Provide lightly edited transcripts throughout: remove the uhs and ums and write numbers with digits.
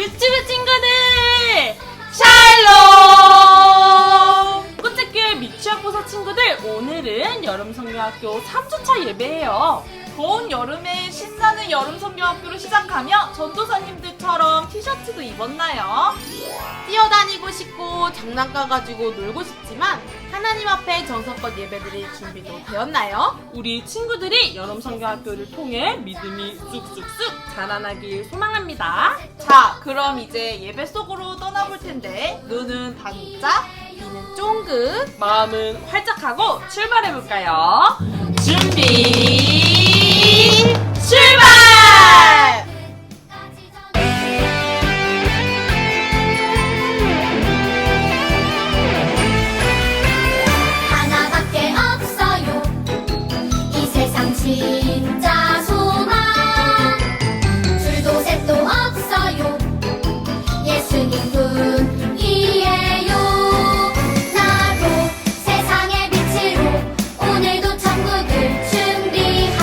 유치부 친구들! 샬롬! 꽃집교회 미취학부서 친구들, 오늘은 여름성경학교 3주차 예배예요. 더운 여름에 신나는 여름성경학교를 시작하며 전도사님들처럼 티셔츠도 입었나요? 뛰어다니고 싶고 장난감 가지고 놀고 싶지만 하나님 앞에 정성껏 예배드릴 준비도 되었나요? 우리 친구들이 여름성경학교를 통해 믿음이 쑥쑥쑥 자라나길 소망합니다. 자, 그럼 이제 예배 속으로 떠나볼 텐데 눈은 반짝, 귀는 쫑긋, 마음은 활짝하고 출발해볼까요? 준비 출발! 하나밖에 없어요. 이 세상 진짜 소망. 둘도 셋도 없어요. 예수님뿐이에요. 나도 세상의 빛으로 오늘도 천국을 준비하리.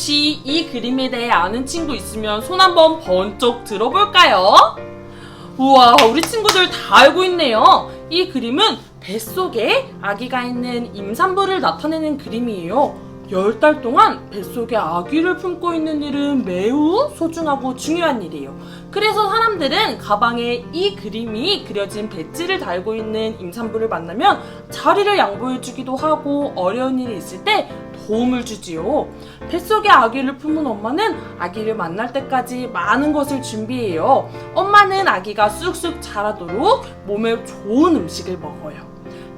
혹시 이 그림에 대해 아는 친구 있으면 손 한번 번쩍 들어볼까요? 우와, 우리 친구들 다 알고 있네요. 이 그림은 뱃속에 아기가 있는 임산부를 나타내는 그림이에요. 10달 동안 뱃속에 아기를 품고 있는 일은 매우 소중하고 중요한 일이에요. 그래서 사람들은 가방에 이 그림이 그려진 배지를 달고 있는 임산부를 만나면 자리를 양보해주기도 하고 어려운 일이 있을 때 도움을 주지요. 뱃속에 아기를 품은 엄마는 아기를 만날 때까지 많은 것을 준비해요. 엄마는 아기가 쑥쑥 자라도록 몸에 좋은 음식을 먹어요.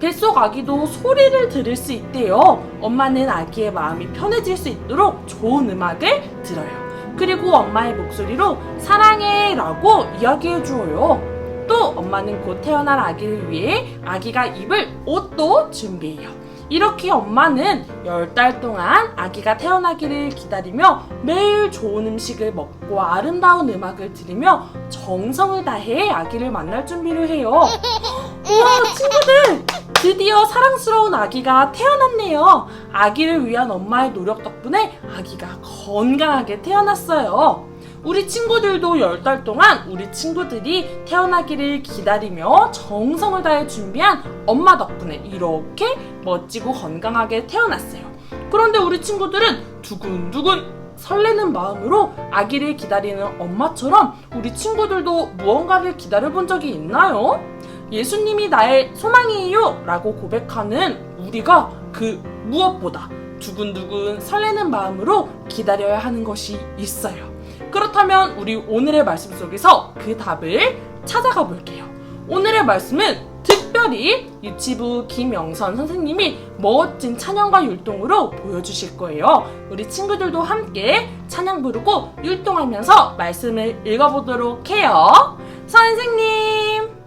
뱃속 아기도 소리를 들을 수 있대요. 엄마는 아기의 마음이 편해질 수 있도록 좋은 음악을 들어요. 그리고 엄마의 목소리로 사랑해 라고 이야기해 주어요. 또 엄마는 곧 태어날 아기를 위해 아기가 입을 옷도 준비해요. 이렇게 엄마는 10달 동안 아기가 태어나기를 기다리며 매일 좋은 음식을 먹고 아름다운 음악을 들으며 정성을 다해 아기를 만날 준비를 해요. 우와, 친구들! 드디어 사랑스러운 아기가 태어났네요. 아기를 위한 엄마의 노력 덕분에 아기가 건강하게 태어났어요. 우리 친구들도 10달 동안 우리 친구들이 태어나기를 기다리며 정성을 다해 준비한 엄마 덕분에 이렇게 멋지고 건강하게 태어났어요. 그런데 우리 친구들은 두근두근 설레는 마음으로 아기를 기다리는 엄마처럼 우리 친구들도 무언가를 기다려본 적이 있나요? 예수님이 나의 소망이에요 라고 고백하는 우리가 그 무엇보다 두근두근 설레는 마음으로 기다려야 하는 것이 있어요. 그렇다면 우리 오늘의 말씀 속에서 그 답을 찾아가 볼게요. 오늘의 말씀은 특별히 유치부 김영선 선생님이 멋진 찬양과 율동으로 보여주실 거예요. 우리 친구들도 함께 찬양 부르고 율동하면서 말씀을 읽어보도록 해요. 선생님!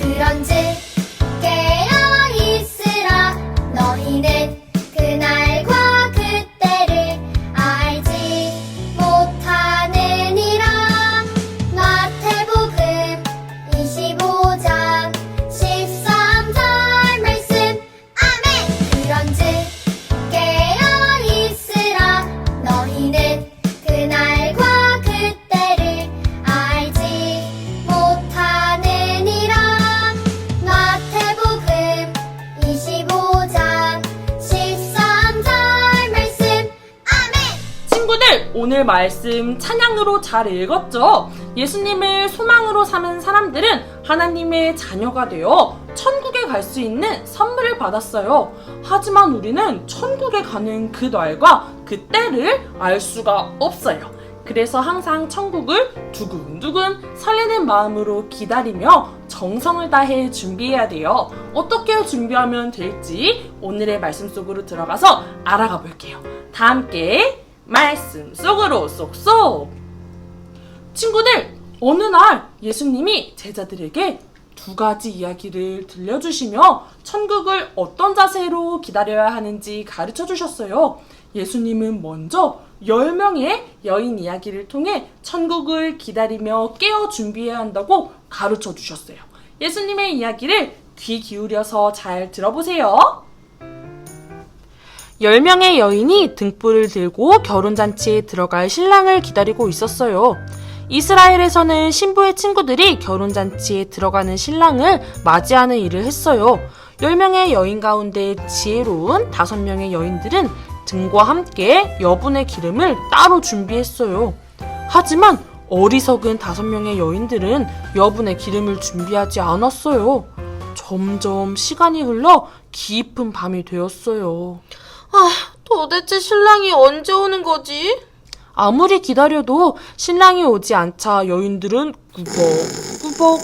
그런즉 깨어 있으라 너희는 그날과 그때를 알지 못하느니라. 마태복음 25장 13절 말씀. 아멘. 그런즉 깨어 있으라 너희는 그날과 그때를 알지 못하느니라. 마태복음 25장 13절 말씀. 아멘. 친구들, 오늘 말씀 찬양으로 잘 읽었죠? 예수님을 소망으로 삼은 사람들은 하나님의 자녀가 되어 천국에 갈 수 있는 선물을 받았어요. 하지만 우리는 천국에 가는 그 날과 그 때를 알 수가 없어요. 그래서 항상 천국을 두근두근 설레는 마음으로 기다리며 정성을 다해 준비해야 돼요. 어떻게 준비하면 될지 오늘의 말씀 속으로 들어가서 알아가 볼게요. 다 함께 말씀 속으로 쏙쏙! 친구들, 어느 날 예수님이 제자들에게 2가지 이야기를 들려주시며 천국을 어떤 자세로 기다려야 하는지 가르쳐 주셨어요. 예수님은 먼저 10명의 여인 이야기를 통해 천국을 기다리며 깨어 준비해야 한다고 가르쳐 주셨어요. 예수님의 이야기를 귀 기울여서 잘 들어보세요. 10명의 여인이 등불을 들고 결혼잔치에 들어갈 신랑을 기다리고 있었어요. 이스라엘에서는 신부의 친구들이 결혼잔치에 들어가는 신랑을 맞이하는 일을 했어요. 10명의 여인 가운데 지혜로운 5명의 여인들은 등과 함께 여분의 기름을 따로 준비했어요. 하지만 어리석은 5명의 여인들은 여분의 기름을 준비하지 않았어요. 점점 시간이 흘러 깊은 밤이 되었어요. 도대체 신랑이 언제 오는 거지? 아무리 기다려도 신랑이 오지 않자 여인들은 꾸벅꾸벅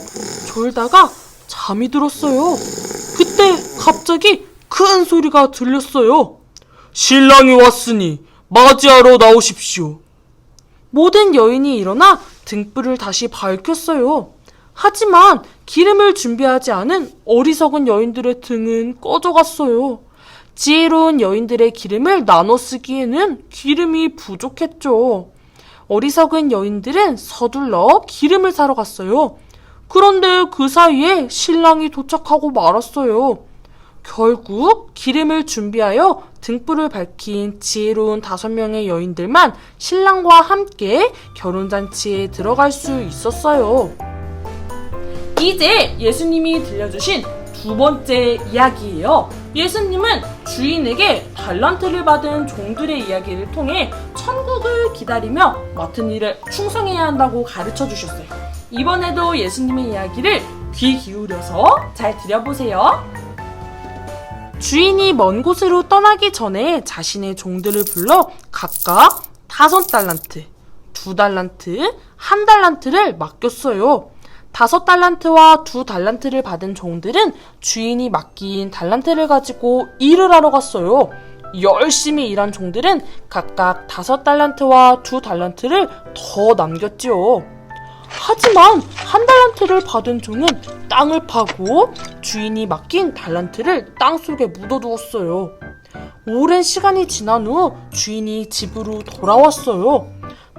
졸다가 잠이 들었어요. 그때 갑자기 큰 소리가 들렸어요. 신랑이 왔으니 맞이하러 나오십시오. 모든 여인이 일어나 등불을 다시 밝혔어요. 하지만 기름을 준비하지 않은 어리석은 여인들의 등은 꺼져갔어요. 지혜로운 여인들의 기름을 나눠 쓰기에는 기름이 부족했죠. 어리석은 여인들은 서둘러 기름을 사러 갔어요. 그런데 그 사이에 신랑이 도착하고 말았어요. 결국 기름을 준비하여 등불을 밝힌 지혜로운 5명의 여인들만 신랑과 함께 결혼잔치에 들어갈 수 있었어요. 이제 예수님이 들려주신 두 번째 이야기예요. 예수님은 주인에게 달란트를 받은 종들의 이야기를 통해 천국을 기다리며 맡은 일을 충성해야 한다고 가르쳐 주셨어요. 이번에도 예수님의 이야기를 귀 기울여서 잘 들여보세요. 주인이 먼 곳으로 떠나기 전에 자신의 종들을 불러 각각 5달란트, 2달란트, 1달란트를 맡겼어요. 5달란트와 2달란트를 받은 종들은 주인이 맡긴 달란트를 가지고 일을 하러 갔어요. 열심히 일한 종들은 각각 5달란트와 2달란트를 더 남겼지요. 하지만 1달란트를 받은 종은 땅을 파고 주인이 맡긴 달란트를 땅속에 묻어두었어요. 오랜 시간이 지난 후 주인이 집으로 돌아왔어요.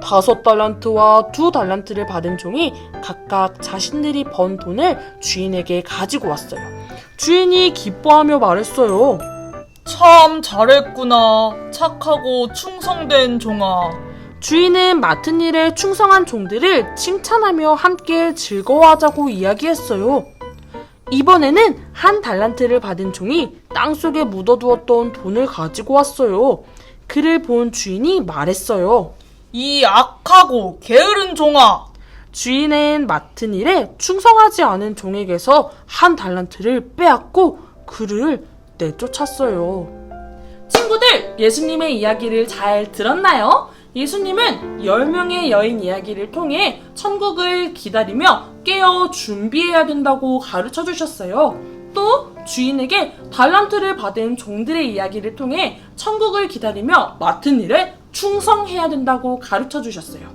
5달란트와 2달란트를 받은 종이 각각 자신들이 번 돈을 주인에게 가지고 왔어요. 주인이 기뻐하며 말했어요. 참 잘했구나. 착하고 충성된 종아. 주인은 맡은 일에 충성한 종들을 칭찬하며 함께 즐거워하자고 이야기했어요. 이번에는 1달란트를 받은 종이 땅속에 묻어두었던 돈을 가지고 왔어요. 그를 본 주인이 말했어요. 이 악하고 게으른 종아. 주인은 맡은 일에 충성하지 않은 종에게서 1달란트를 빼앗고 그를 내쫓았어요. 친구들, 예수님의 이야기를 잘 들었나요? 예수님은 10명의 여인 이야기를 통해 천국을 기다리며 깨어 준비해야 된다고 가르쳐 주셨어요. 또 주인에게 달란트를 받은 종들의 이야기를 통해 천국을 기다리며 맡은 일에 충성해야 된다고 가르쳐 주셨어요.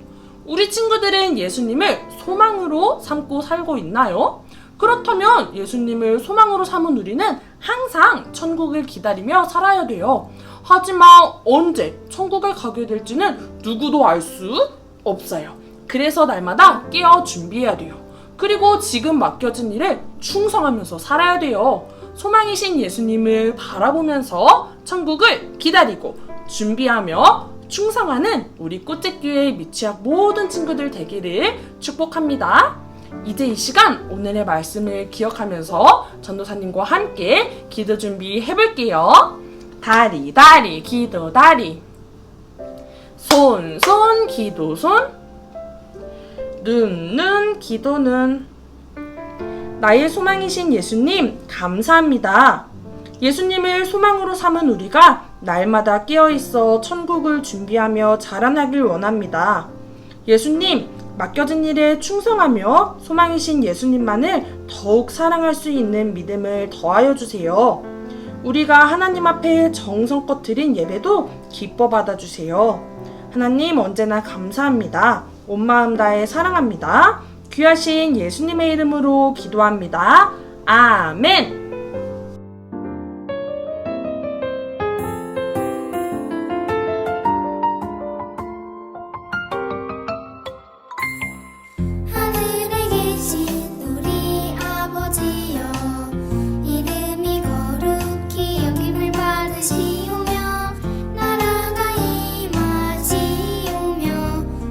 우리 친구들은 예수님을 소망으로 삼고 살고 있나요? 그렇다면 예수님을 소망으로 삼은 우리는 항상 천국을 기다리며 살아야 돼요. 하지만 언제 천국에 가게 될지는 누구도 알 수 없어요. 그래서 날마다 깨어 준비해야 돼요. 그리고 지금 맡겨진 일에 충성하면서 살아야 돼요. 소망이신 예수님을 바라보면서 천국을 기다리고 준비하며 충성하는 우리 꽃책교회 미취학 모든 친구들 되기를 축복합니다. 이제 이 시간 오늘의 말씀을 기억하면서 전도사님과 함께 기도 준비해볼게요. 다리 다리 기도 다리, 손 손 기도 손, 눈 기도 눈. 나의 소망이신 예수님 감사합니다. 예수님을 소망으로 삼은 우리가 날마다 깨어있어 천국을 준비하며 자라나길 원합니다. 예수님, 맡겨진 일에 충성하며 소망이신 예수님만을 더욱 사랑할 수 있는 믿음을 더하여 주세요. 우리가 하나님 앞에 정성껏 드린 예배도 기뻐 받아주세요. 하나님 언제나 감사합니다. 온 마음 다해 사랑합니다. 귀하신 예수님의 이름으로 기도합니다. 아멘. 하늘에 계신 우리 아버지여, 이름이 거룩히 여김을 받으시오며 나라가 임하시오며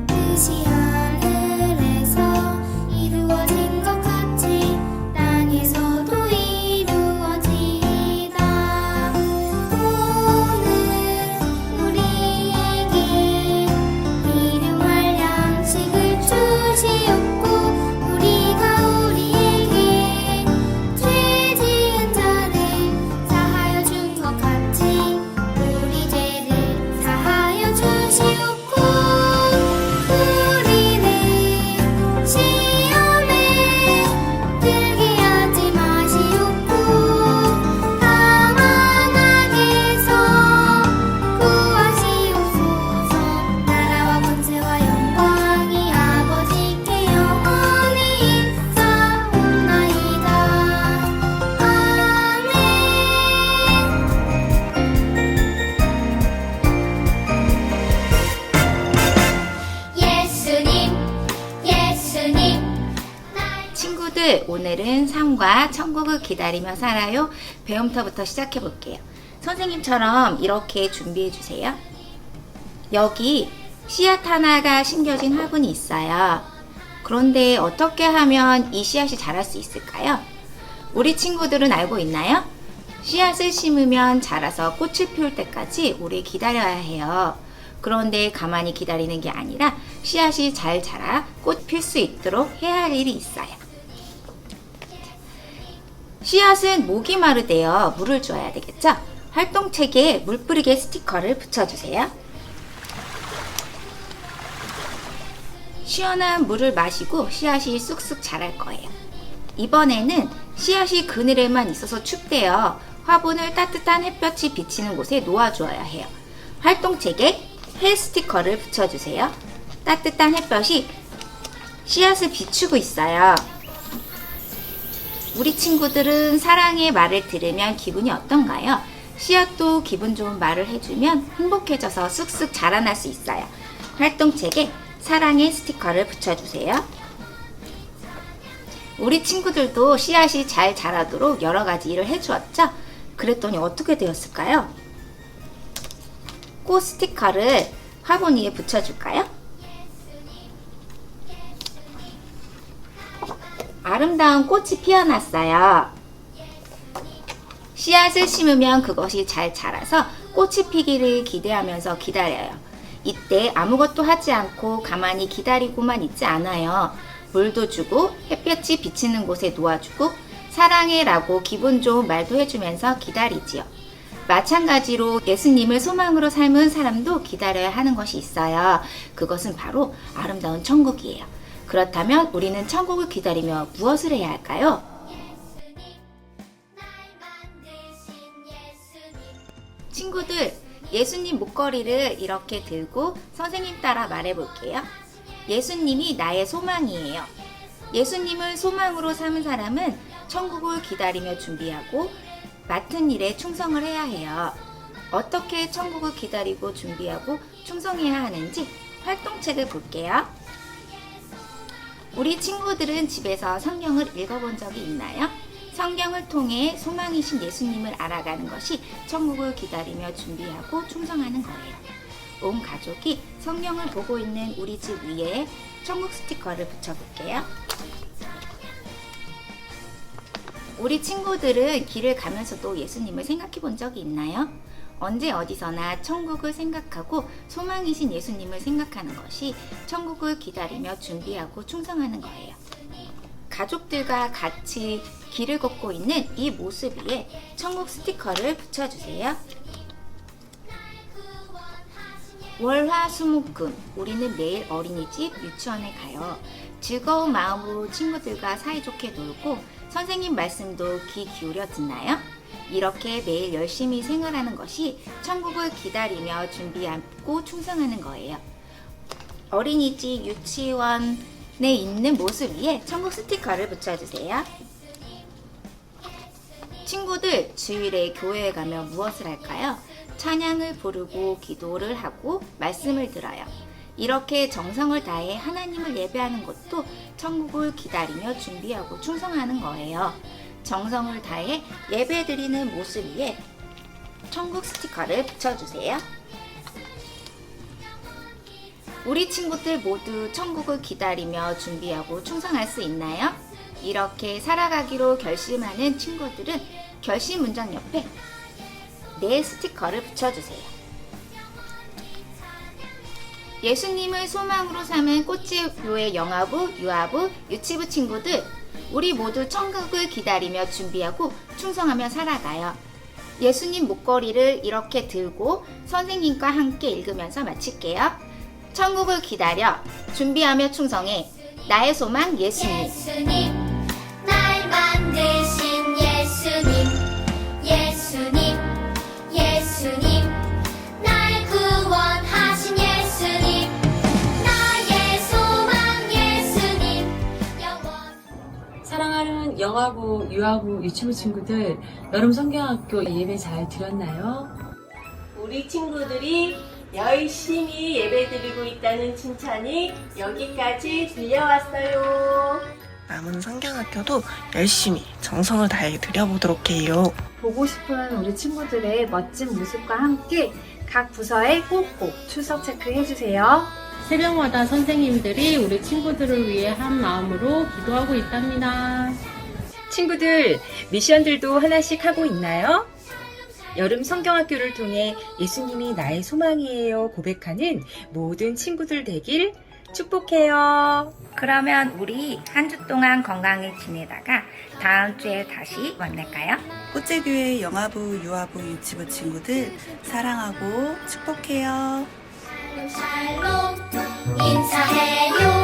뜻이 하늘에서 이루어진 것 같이 땅에서도 이루어지이다. 우리는 삶과 천국을 기다리며 살아요. 배움터부터 시작해 볼게요. 선생님처럼 이렇게 준비해 주세요. 여기 씨앗 하나가 심겨진 화분이 있어요. 그런데 어떻게 하면 이 씨앗이 자랄 수 있을까요? 우리 친구들은 알고 있나요? 씨앗을 심으면 자라서 꽃을 피울 때까지 오래 기다려야 해요. 그런데 가만히 기다리는 게 아니라 씨앗이 잘 자라 꽃 필 수 있도록 해야 할 일이 있어요. 씨앗은 목이 마르대요. 물을 줘야 되겠죠? 활동책에 물 뿌리개 스티커를 붙여주세요. 시원한 물을 마시고 씨앗이 쑥쑥 자랄 거예요. 이번에는 씨앗이 그늘에만 있어서 춥대요. 화분을 따뜻한 햇볕이 비치는 곳에 놓아주어야 해요. 활동책에 해 스티커를 붙여주세요. 따뜻한 햇볕이 씨앗을 비추고 있어요. 우리 친구들은 사랑의 말을 들으면 기분이 어떤가요? 씨앗도 기분 좋은 말을 해주면 행복해져서 쑥쑥 자라날 수 있어요. 활동책에 사랑의 스티커를 붙여주세요. 우리 친구들도 씨앗이 잘 자라도록 여러 가지 일을 해주었죠? 그랬더니 어떻게 되었을까요? 꽃 스티커를 화분 위에 붙여줄까요? 아름다운 꽃이 피어났어요. 씨앗을 심으면 그것이 잘 자라서 꽃이 피기를 기대하면서 기다려요. 이때 아무것도 하지 않고 가만히 기다리고만 있지 않아요. 물도 주고 햇볕이 비치는 곳에 놓아주고 사랑해라고 기분 좋은 말도 해주면서 기다리지요. 마찬가지로 예수님을 소망으로 삶은 사람도 기다려야 하는 것이 있어요. 그것은 바로 아름다운 천국이에요. 그렇다면 우리는 천국을 기다리며 무엇을 해야 할까요? 친구들, 예수님 목걸이를 이렇게 들고 선생님 따라 말해볼게요. 예수님이 나의 소망이에요. 예수님을 소망으로 삼은 사람은 천국을 기다리며 준비하고 맡은 일에 충성을 해야 해요. 어떻게 천국을 기다리고 준비하고 충성해야 하는지 활동책을 볼게요. 우리 친구들은 집에서 성경을 읽어본 적이 있나요? 성경을 통해 소망이신 예수님을 알아가는 것이 천국을 기다리며 준비하고 충성하는 거예요. 온 가족이 성경을 보고 있는 우리 집 위에 천국 스티커를 붙여볼게요. 우리 친구들은 길을 가면서도 예수님을 생각해 본 적이 있나요? 언제 어디서나 천국을 생각하고 소망이신 예수님을 생각하는 것이 천국을 기다리며 준비하고 충성하는 거예요. 가족들과 같이 길을 걷고 있는 이 모습 위에 천국 스티커를 붙여주세요. 월화수목금 우리는 매일 어린이집 유치원에 가요. 즐거운 마음으로 친구들과 사이좋게 놀고 선생님 말씀도 귀 기울여 듣나요? 이렇게 매일 열심히 생활하는 것이 천국을 기다리며 준비하고 충성하는 거예요. 어린이집 유치원에 있는 모습 위에 천국 스티커를 붙여주세요. 친구들, 주일에 교회에 가면 무엇을 할까요? 찬양을 부르고 기도를 하고 말씀을 들어요. 이렇게 정성을 다해 하나님을 예배하는 것도 천국을 기다리며 준비하고 충성하는 거예요. 정성을 다해 예배드리는 모습 위에 천국 스티커를 붙여주세요. 우리 친구들 모두 천국을 기다리며 준비하고 충성할 수 있나요? 이렇게 살아가기로 결심하는 친구들은 결심 문장 옆에 네 스티커를 붙여주세요. 예수님을 소망으로 삼은 꽃집교회 영아부, 유아부, 유치부 친구들, 우리 모두 천국을 기다리며 준비하고 충성하며 살아가요. 예수님 목걸이를 이렇게 들고 선생님과 함께 읽으면서 마칠게요. 천국을 기다려 준비하며 충성해. 나의 소망 예수님. 예수님 날 만드신 예수님 예수님 예수님 날 구원하신 예수님 나의 소망 예수님 영원 사랑하는 영아부, 유아부, 유치부 친구들, 여름 성경학교 예배 잘 드렸나요? 우리 친구들이 열심히 예배드리고 있다는 칭찬이 여기까지 들려왔어요. 남은 성경학교도 열심히 정성을 다해 드려보도록 해요. 보고 싶은 우리 친구들의 멋진 모습과 함께 각 부서에 꼭꼭 출석 체크해주세요. 새벽마다 선생님들이 우리 친구들을 위해 한 마음으로 기도하고 있답니다. 친구들, 미션들도 하나씩 하고 있나요? 여름 성경학교를 통해 예수님이 나의 소망이에요 고백하는 모든 친구들 되길 축복해요. 그러면 우리 한 주 동안 건강히 지내다가 다음 주에 다시 만날까요? 꽃제교회 영아부, 유아부, 유치부 친구들 사랑하고 축복해요. 샬롬 인사해요.